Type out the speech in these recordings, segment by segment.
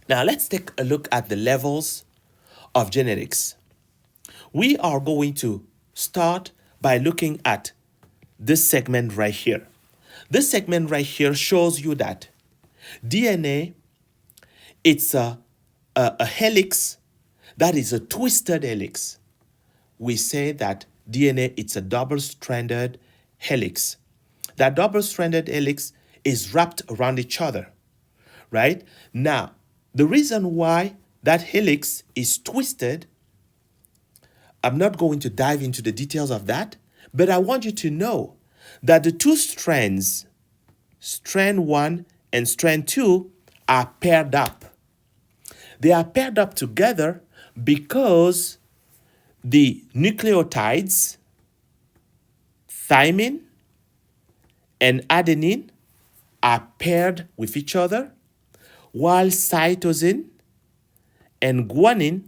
Now let's take a look at the levels of genetics. We are going to start by looking at this segment right here. This segment right here shows you that DNA, it's a helix that is a twisted helix. We say that DNA, it's a double-stranded helix. That double-stranded helix is wrapped around each other, right? Now, the reason why that helix is twisted, I'm not going to dive into the details of that, but I want you to know that the two strands, strand 1 and strand 2, are paired up. They are paired up together because the nucleotides, thymine and adenine, are paired with each other, while cytosine and guanine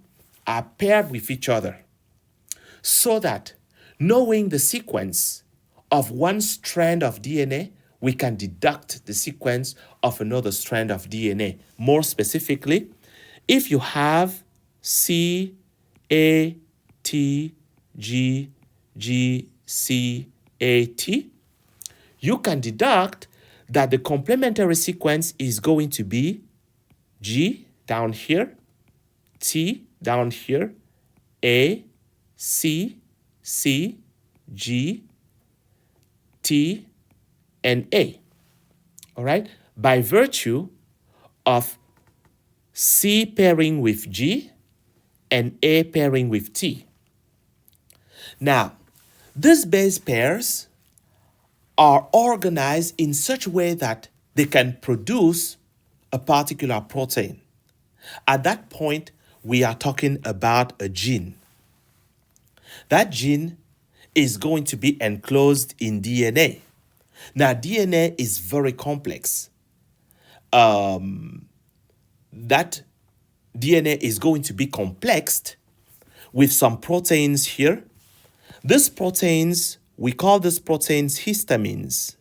are paired with each other. So that knowing the sequence of one strand of DNA, we can deduct the sequence of another strand of DNA. More specifically, if you have C, A, T, G, G, C, A, T, you can deduct that the complementary sequence is going to be G down here, T down here, A, C, C, G, T, and A. All right? By virtue of C pairing with G and A pairing with T. Now, these base pairs are organized in such a way that they can produce a particular protein. At that point, we are talking about a gene. That gene is going to be enclosed in DNA. Now, DNA is very complex. That DNA is going to be complexed with some proteins here. These proteins, we call these proteins histamines.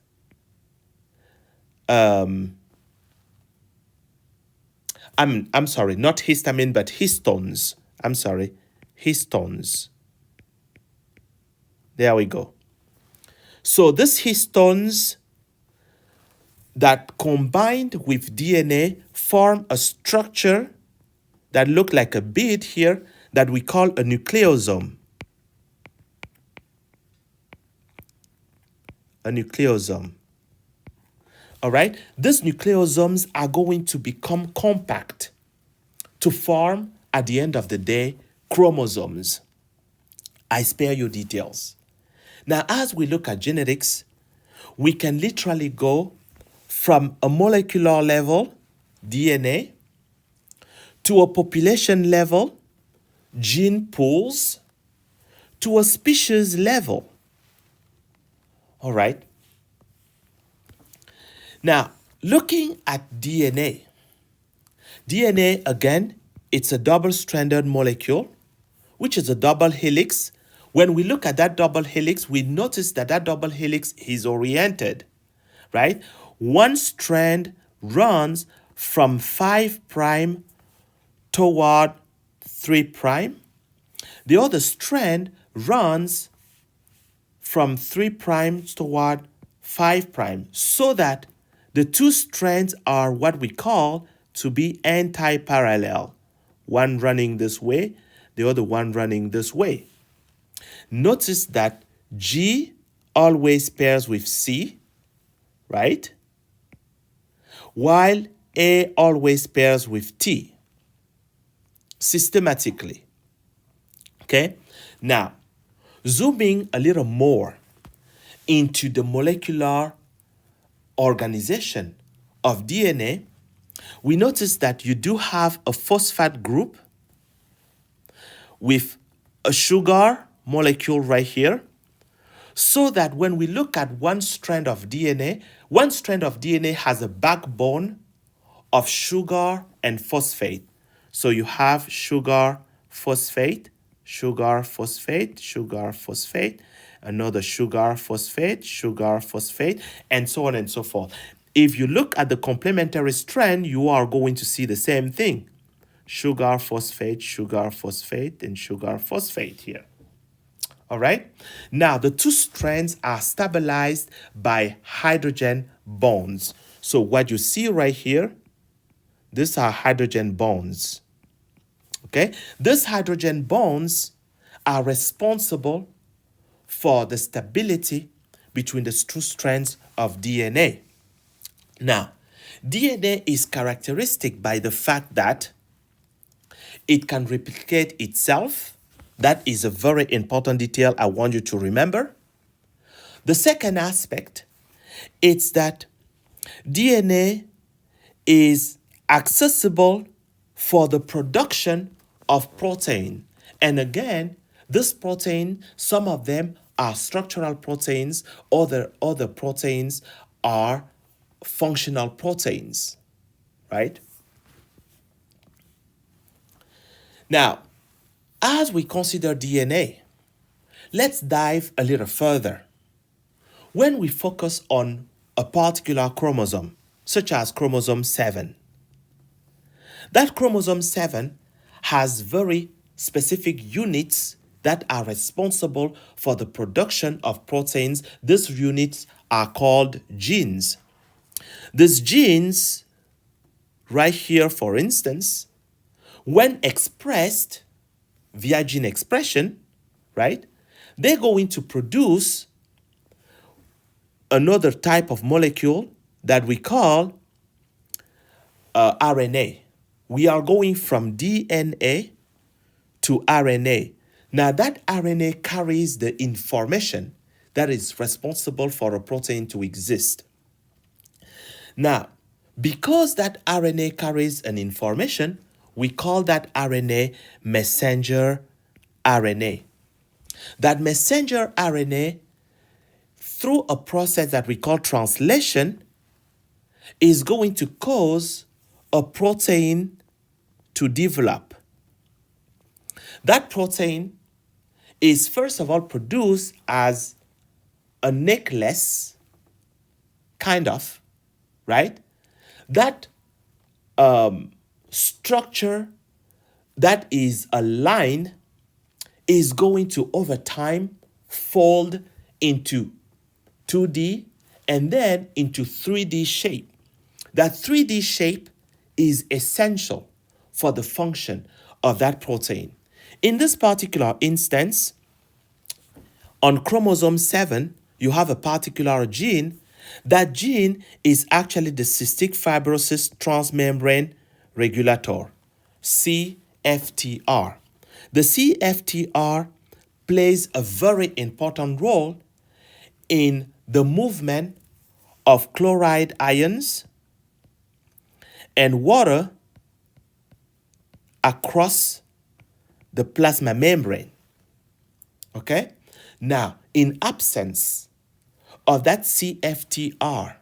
I'm sorry, not histamine, but histones. I'm sorry, histones. There we go. So these histones that combined with DNA form a structure that look like a bead here that we call a nucleosome. A nucleosome. All right? These nucleosomes are going to become compact to form, at the end of the day, chromosomes. I spare you details. Now, as we look at genetics, we can literally go from a molecular level, DNA, to a population level, gene pools, to a species level. All right? Now, looking at DNA, again, it's a double-stranded molecule, which is a double helix. When we look at that double helix, we notice that that double helix is oriented, right? One strand runs from 5' toward 3'. The other strand runs from 3' toward 5', so that the two strands are what we call to be anti-parallel. One running this way, the other one running this way. Notice that G always pairs with C, right? While A always pairs with T, systematically. Okay? Now, zooming a little more into the molecular organization of DNA, we notice that you do have a phosphate group with a sugar molecule right here, so that when we look at one strand of DNA has a backbone of sugar and phosphate. So you have sugar, phosphate, sugar, phosphate, sugar, phosphate, another sugar, phosphate, and so on and so forth. If you look at the complementary strand, you are going to see the same thing. sugar phosphate, and sugar phosphate here. All right. Now, the two strands are stabilized by hydrogen bonds. So, what you see right here, these are hydrogen bonds. Okay. These hydrogen bonds are responsible for the stability between the two strands of DNA. Now, DNA is characteristic by the fact that it can replicate itself. That is a very important detail I want you to remember. The second aspect is that DNA is accessible for the production of protein. And again, this protein, some of them are structural proteins, other proteins are functional proteins, right? Now, as we consider DNA, let's dive a little further. When we focus on a particular chromosome, such as chromosome 7, that chromosome 7 has very specific units that are responsible for the production of proteins. These units are called genes. These genes, right here, for instance, when expressed via gene expression, right, they're going to produce another type of molecule that we call RNA. We are going from DNA to RNA. Now, that RNA carries the information that is responsible for a protein to exist. Now, because that RNA carries an information, we call that RNA messenger RNA. That messenger RNA, through a process that we call translation, is going to cause a protein to develop. That protein is first of all produced as a necklace, kind of, right? That structure that is a line is going to, over time, fold into 2D and then into 3D shape. That 3D shape is essential for the function of that protein. In this particular instance, on chromosome 7, you have a particular gene. That gene is actually the cystic fibrosis transmembrane regulator, CFTR. The CFTR plays a very important role in the movement of chloride ions and water across the plasma membrane. Okay? Now, in absence of that CFTR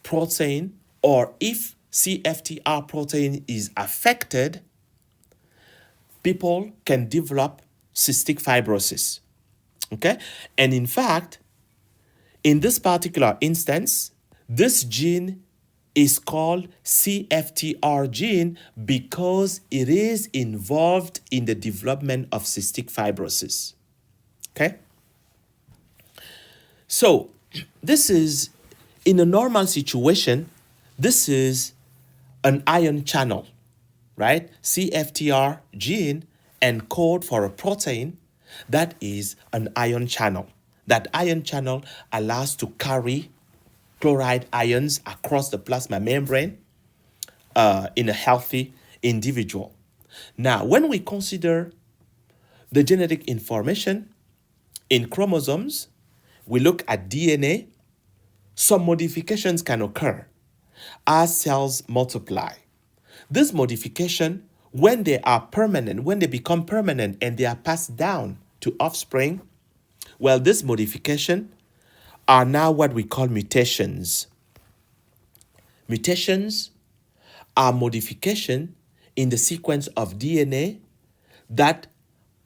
protein, or if CFTR protein is affected, people can develop cystic fibrosis. Okay? And in fact, in this particular instance, this gene is called CFTR gene because it is involved in the development of cystic fibrosis. Okay? So, this is, in a normal situation, this is an ion channel, right? CFTR gene encodes for a protein that is an ion channel. That ion channel allows to carry chloride ions across the plasma membrane in a healthy individual. Now, when we consider the genetic information in chromosomes, we look at DNA, some modifications can occur as cells multiply. This modification, when they are permanent, when they become permanent and they are passed down to offspring, well, this modification are now what we call mutations. Mutations are modification in the sequence of DNA that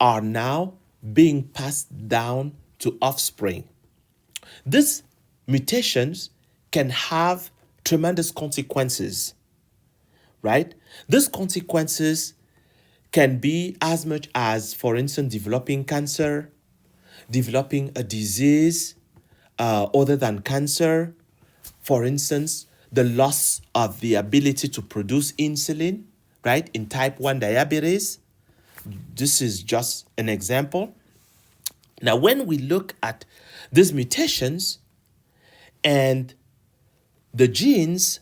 are now being passed down to offspring. These mutations can have tremendous consequences, right? These consequences can be as much as, for instance, developing cancer, developing a disease other than cancer, for instance, the loss of the ability to produce insulin, right, in type 1 diabetes. This is just an example. Now, when we look at these mutations and the genes,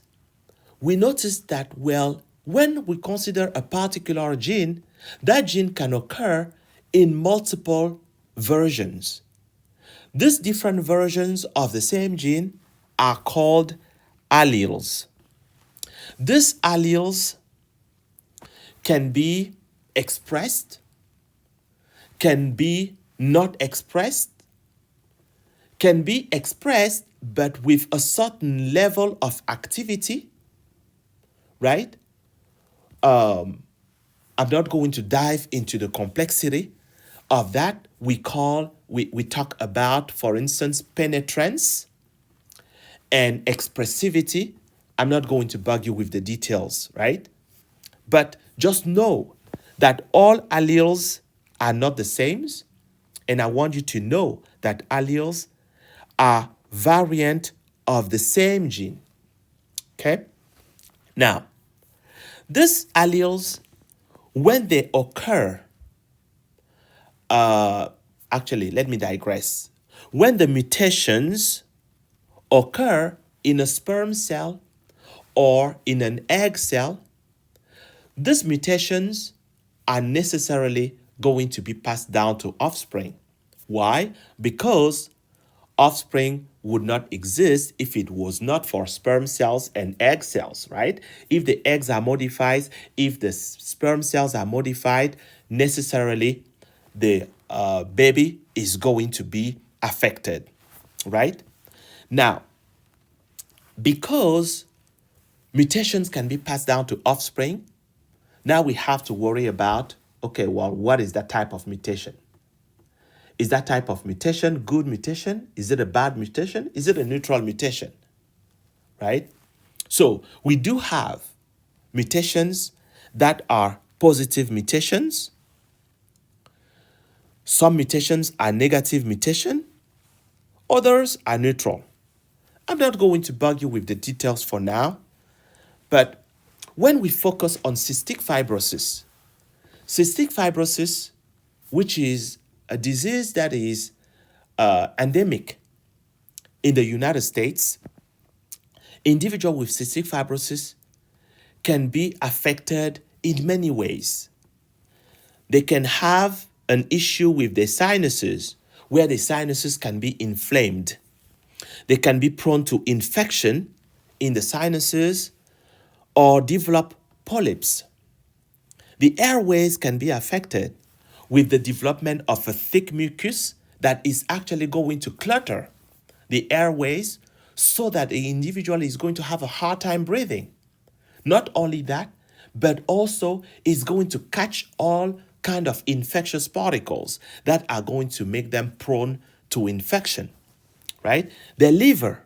we notice that, well, when we consider a particular gene, that gene can occur in multiple versions. These different versions of the same gene are called alleles. These alleles can be expressed, can be not expressed, can be expressed but with a certain level of activity, right? I'm not going to dive into the complexity of that. We talk about, for instance, penetrance and expressivity. I'm not going to bug you with the details, right? But just know that all alleles are not the same. And I want you to know that alleles are variant of the same gene. Okay? Now, these alleles, when they occur, actually, let me digress. When the mutations occur in a sperm cell or in an egg cell, these mutations are necessarily going to be passed down to offspring. Why? Because offspring would not exist if it was not for sperm cells and egg cells, right? If the eggs are modified, if the sperm cells are modified, necessarily the baby is going to be affected, right? Now, because mutations can be passed down to offspring, now we have to worry about, okay, well, what is that type of mutation? Is that type of mutation good mutation? Is it a bad mutation? Is it a neutral mutation? Right? So we do have mutations that are positive mutations. Some mutations are negative mutation. Others are neutral. I'm not going to bug you with the details for now, but when we focus on cystic fibrosis, which is a disease that is endemic in the United States, individuals with cystic fibrosis can be affected in many ways. They can have an issue with their sinuses, where the sinuses can be inflamed. They can be prone to infection in the sinuses or develop polyps. The airways can be affected with the development of a thick mucus that is actually going to clutter the airways so that the individual is going to have a hard time breathing. Not only that, but also is going to catch all kind of infectious particles that are going to make them prone to infection, right? The liver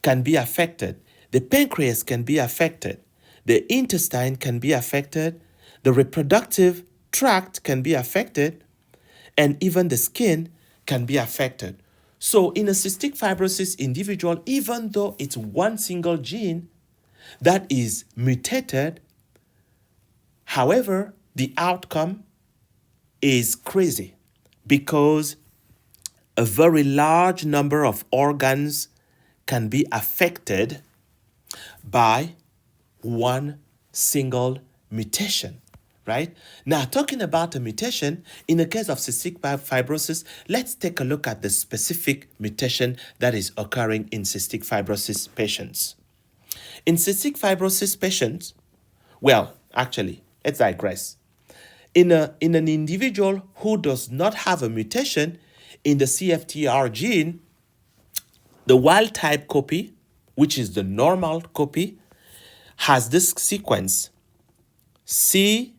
can be affected. The pancreas can be affected. The intestine can be affected. The reproductive tract can be affected. And even the skin can be affected. So in a cystic fibrosis individual, even though it's one single gene that is mutated, however, the outcome is crazy because a very large number of organs can be affected by one single mutation, right? Now, talking about a mutation, in the case of cystic fibrosis, let's take a look at the specific mutation that is occurring in cystic fibrosis patients. In cystic fibrosis patients, well, actually, let's digress. In an individual who does not have a mutation in the CFTR gene, the wild type copy, which is the normal copy, has this sequence CCA.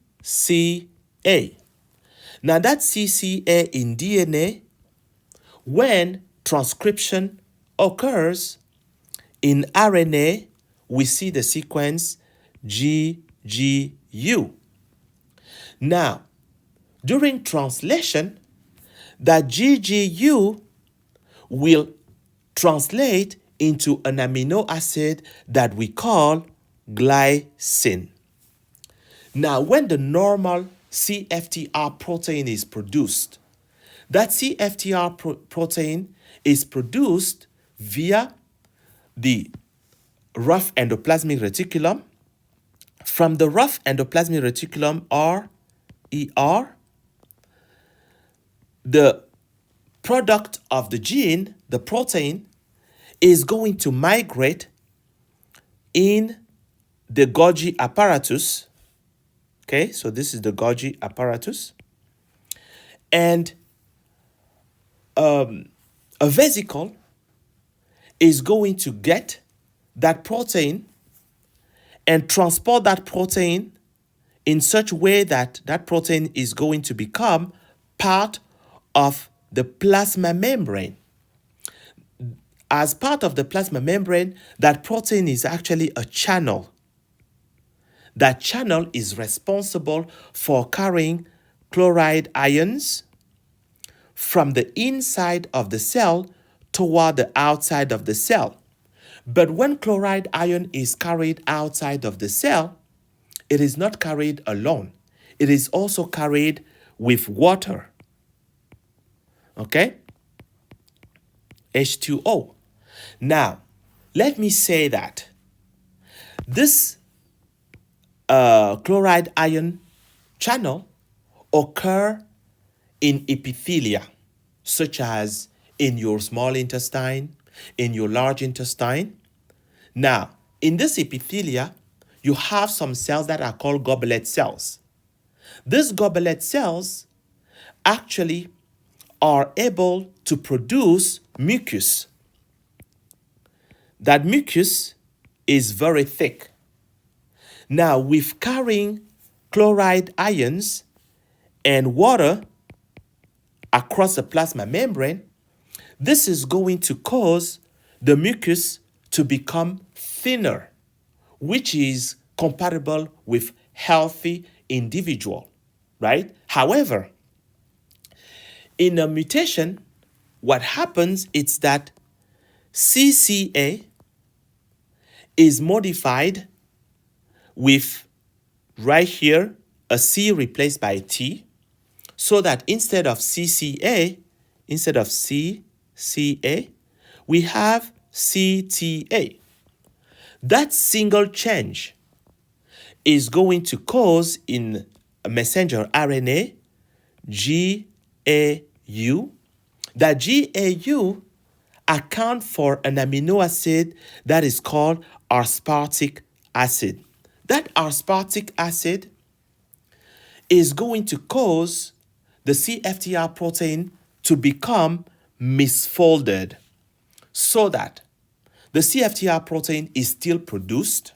Now that CCA in DNA, when transcription occurs in RNA, we see the sequence GGU. Now, during translation, that GGU will translate into an amino acid that we call glycine. Now, when the normal CFTR protein is produced, that CFTR protein is produced via the rough endoplasmic reticulum. From the rough endoplasmic reticulum, RER, the product of the gene, the protein, is going to migrate in the Golgi apparatus. Okay, so this is the Golgi apparatus. And a vesicle is going to get that protein and transport that protein in such a way that that protein is going to become part of the plasma membrane. As part of the plasma membrane, that protein is actually a channel. That channel is responsible for carrying chloride ions from the inside of the cell toward the outside of the cell. But when chloride ion is carried outside of the cell, it is not carried alone. It is also carried with water. Okay? H2O. Now, let me say that this chloride ion channel occur in epithelia, such as in your small intestine, in your large intestine. Now, in this epithelia, you have some cells that are called goblet cells. These goblet cells actually are able to produce mucus. That mucus is very thick. Now, with carrying chloride ions and water across the plasma membrane, this is going to cause the mucus to become thinner, which is compatible with healthy individual, right? However, in a mutation, what happens is that CCA is modified with right here a C replaced by T, so that instead of CCA, we have CTA. That single change is going to cause in a messenger RNA GAU. That GAU account for an amino acid that is called aspartic acid. That aspartic acid is going to cause the CFTR protein to become misfolded, so that the CFTR protein is still produced,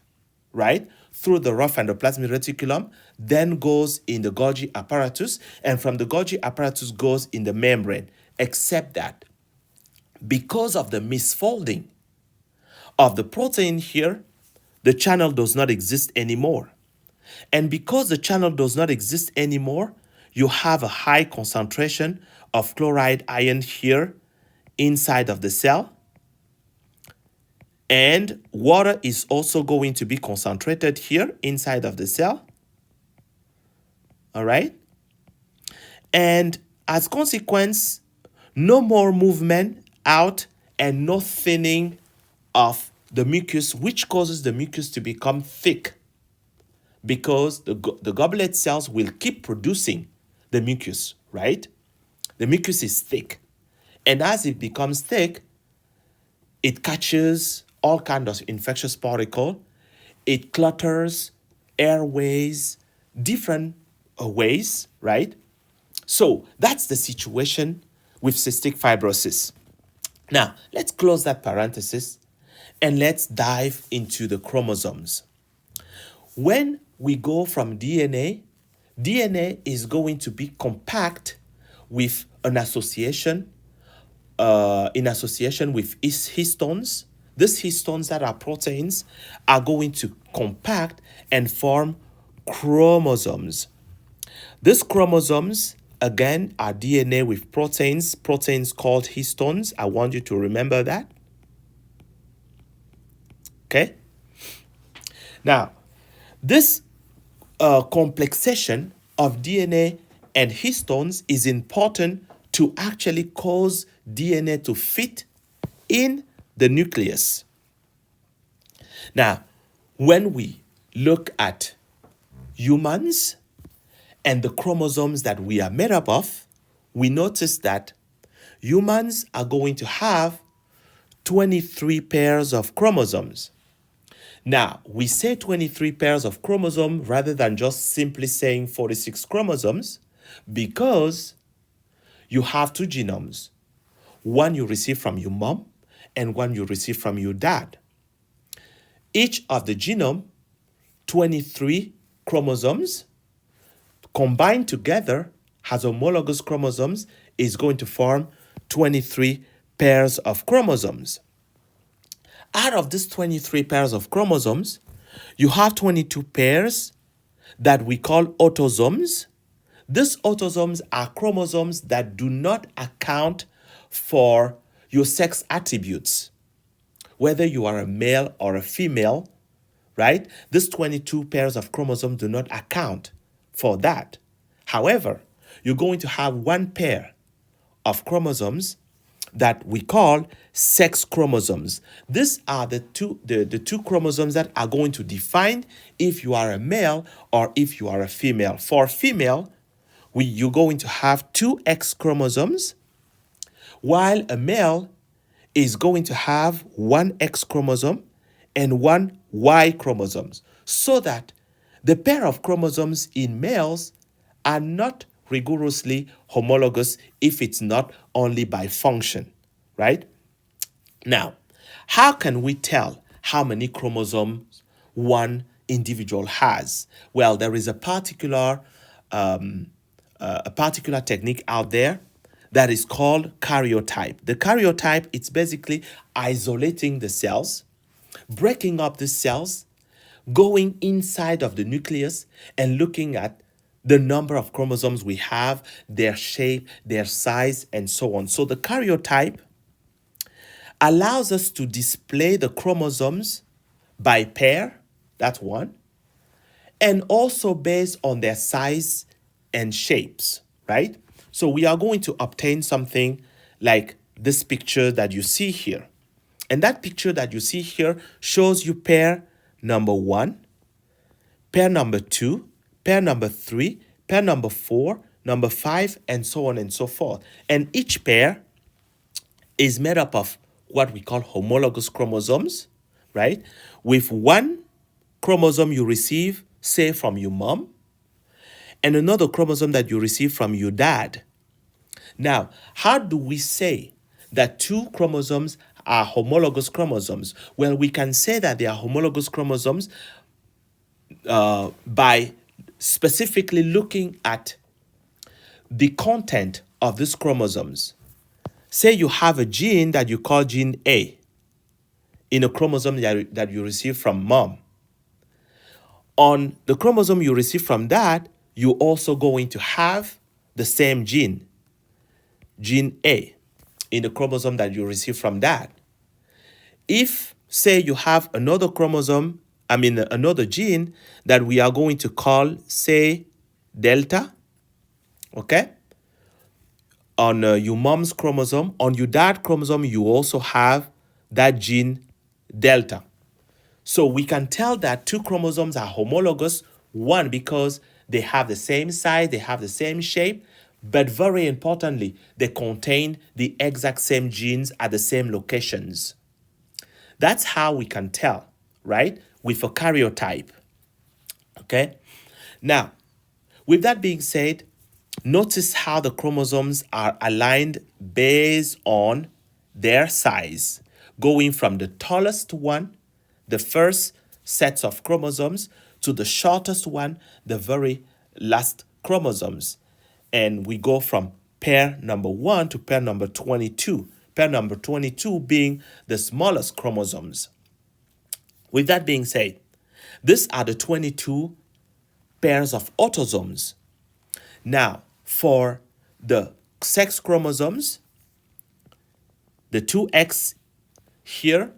right, through the rough endoplasmic reticulum, then goes in the Golgi apparatus, and from the Golgi apparatus goes in the membrane, except that because of the misfolding of the protein here, the channel does not exist anymore. And because the channel does not exist anymore, you have a high concentration of chloride ion here inside of the cell. And water is also going to be concentrated here inside of the cell. All right? And as consequence, no more movement out and no thinning of the mucus, which causes the mucus to become thick, because the goblet cells will keep producing the mucus, right? The mucus is thick. And as it becomes thick, it catches all kinds of infectious particles. It clutters airways, different ways, right? So that's the situation with cystic fibrosis. Now, let's close that parenthesis and let's dive into the chromosomes. When we go from DNA, DNA is going to be compact with an association, in association with histones. These histones that are proteins are going to compact and form chromosomes. These chromosomes, again, are DNA with proteins called histones. I want you to remember that. Okay? Now, this complexation of DNA and histones is important to actually cause DNA to fit in the nucleus. Now, when we look at humans and the chromosomes that we are made up of, we notice that humans are going to have 23 pairs of chromosomes. Now, we say 23 pairs of chromosomes rather than just simply saying 46 chromosomes because you have two genomes. One you receive from your mom and one you receive from your dad. Each of the genome, 23 chromosomes, combined together has homologous chromosomes, is going to form 23 pairs of chromosomes. Out of these 23 pairs of chromosomes, you have 22 pairs that we call autosomes. These autosomes are chromosomes that do not account for your sex attributes, whether you are a male or a female, right? These 22 pairs of chromosomes do not account for that. However, you're going to have one pair of chromosomes that we call sex chromosomes. These are the two chromosomes that are going to define if you are a male or if you are a female. For female, you're going to have two X chromosomes, while a male is going to have one X chromosome and one Y chromosomes, so that the pair of chromosomes in males are not rigorously homologous if it's not only by function, right? Now, how can we tell how many chromosomes one individual has? Well, there is a particular technique out there that is called karyotype. The karyotype, it's basically isolating the cells, breaking up the cells, going inside of the nucleus and looking at the number of chromosomes we have, their shape, their size, and so on. So the karyotype allows us to display the chromosomes by pair, that's one, and also based on their size and shapes, right? So we are going to obtain something like this picture that you see here. And that picture that you see here shows you pair number 1, pair number 2, pair number 3, pair number 4, number 5, and so on and so forth. And each pair is made up of what we call homologous chromosomes, right? With one chromosome you receive, say, from your mom, and another chromosome that you receive from your dad. Now, how do we say that two chromosomes are homologous chromosomes? Well, we can say that they are homologous chromosomes by specifically looking at the content of these chromosomes. Say you have a gene that you call gene A in a chromosome that you receive from mom. On the chromosome you receive from dad, you're also going to have the same gene A, in the chromosome that you receive from dad. If, say, you have another another gene that we are going to call, say, delta, okay? On your mom's chromosome, on your dad's chromosome, you also have that gene delta. So we can tell that two chromosomes are homologous, one, because they have the same size, they have the same shape, but very importantly, they contain the exact same genes at the same locations. That's how we can tell, right? With a karyotype. Okay? Now, with that being said, notice how the chromosomes are aligned based on their size, going from the tallest one, the first sets of chromosomes, to the shortest one, the very last chromosomes. And we go from pair number 1 to pair number 22. Pair number 22 being the smallest chromosomes. With that being said, these are the 22 pairs of autosomes. Now, for the sex chromosomes, the 2X here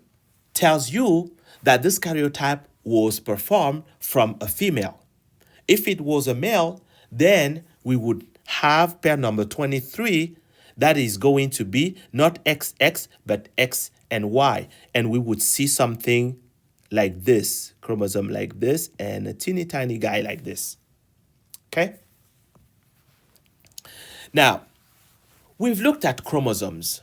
tells you that this karyotype was performed from a female. If it was a male, then we would have pair number 23 that is going to be not XX but X and Y. And we would see something like this, chromosome like this, and a teeny tiny guy like this. Okay? Now, we've looked at chromosomes.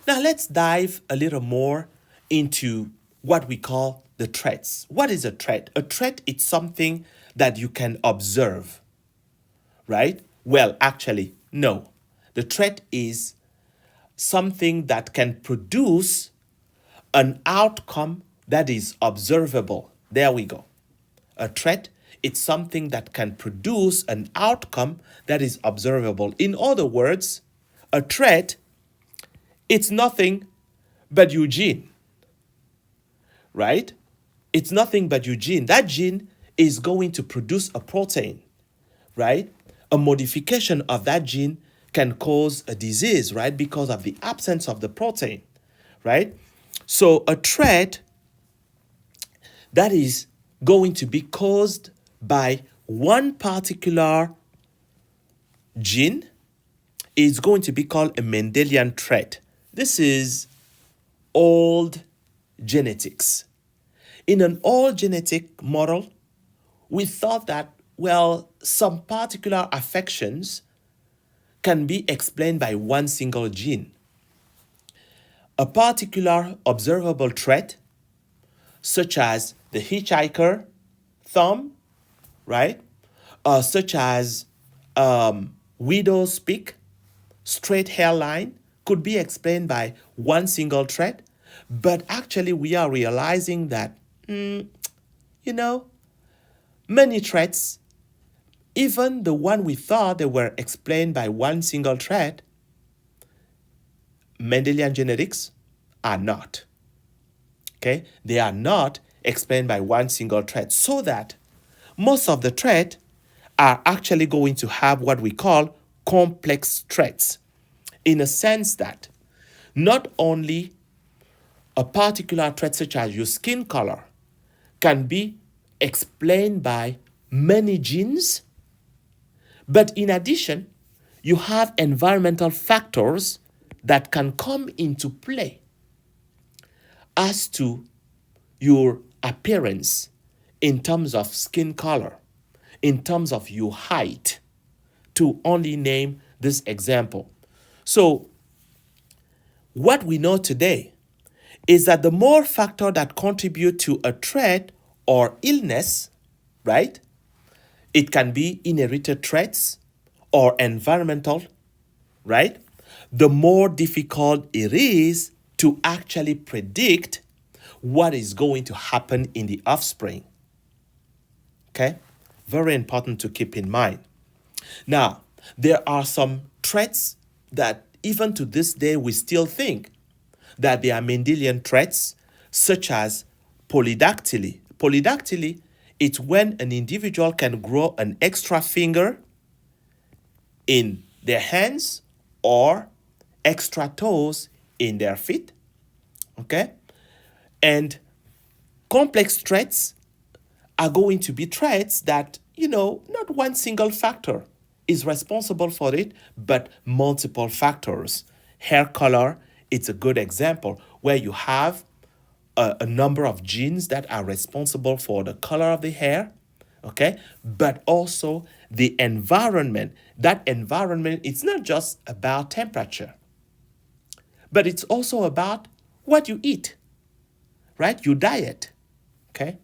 Now let's dive a little more into what we call the traits. What is a trait? A trait is something that you can observe, right? Well, actually, no. The trait is something that can produce an outcome that is observable. There we go. A trait, it's something that can produce an outcome that is observable. In other words, a trait, it's nothing but your gene, right? It's nothing but your gene. That gene is going to produce a protein, right? A modification of that gene can cause a disease, right? Because of the absence of the protein, right? So a trait that is going to be caused by one particular gene is going to be called a Mendelian trait. This is old genetics. In an old genetic model, we thought that, well, some particular affections can be explained by one single gene. A particular observable trait, such as the hitchhiker thumb, right? Such as widow's peak, straight hairline, could be explained by one single trait. But actually, we are realizing that, many traits, even the one we thought they were explained by one single trait, Mendelian genetics are not. Okay? They are not explained by one single trait, so that most of the traits are actually going to have what we call complex traits, in a sense that not only a particular trait such as your skin color can be explained by many genes, but in addition, you have environmental factors that can come into play as to your appearance in terms of skin color, in terms of your height, to only name this example. So, what we know today is that the more factors that contribute to a trait or illness, right? It can be inherited traits or environmental, right? The more difficult it is to actually predict what is going to happen in the offspring. Okay? Very important to keep in mind. Now, there are some traits that even to this day we still think that they are Mendelian traits, such as polydactyly. Polydactyly, it's when an individual can grow an extra finger in their hands or extra toes in their feet. Okay? And complex traits are going to be traits that, not one single factor is responsible for it, but multiple factors. Hair color, it's a good example where you have a number of genes that are responsible for the color of the hair, okay? But also the environment. That environment, it's not just about temperature, but it's also about what you eat, right? Your diet, okay?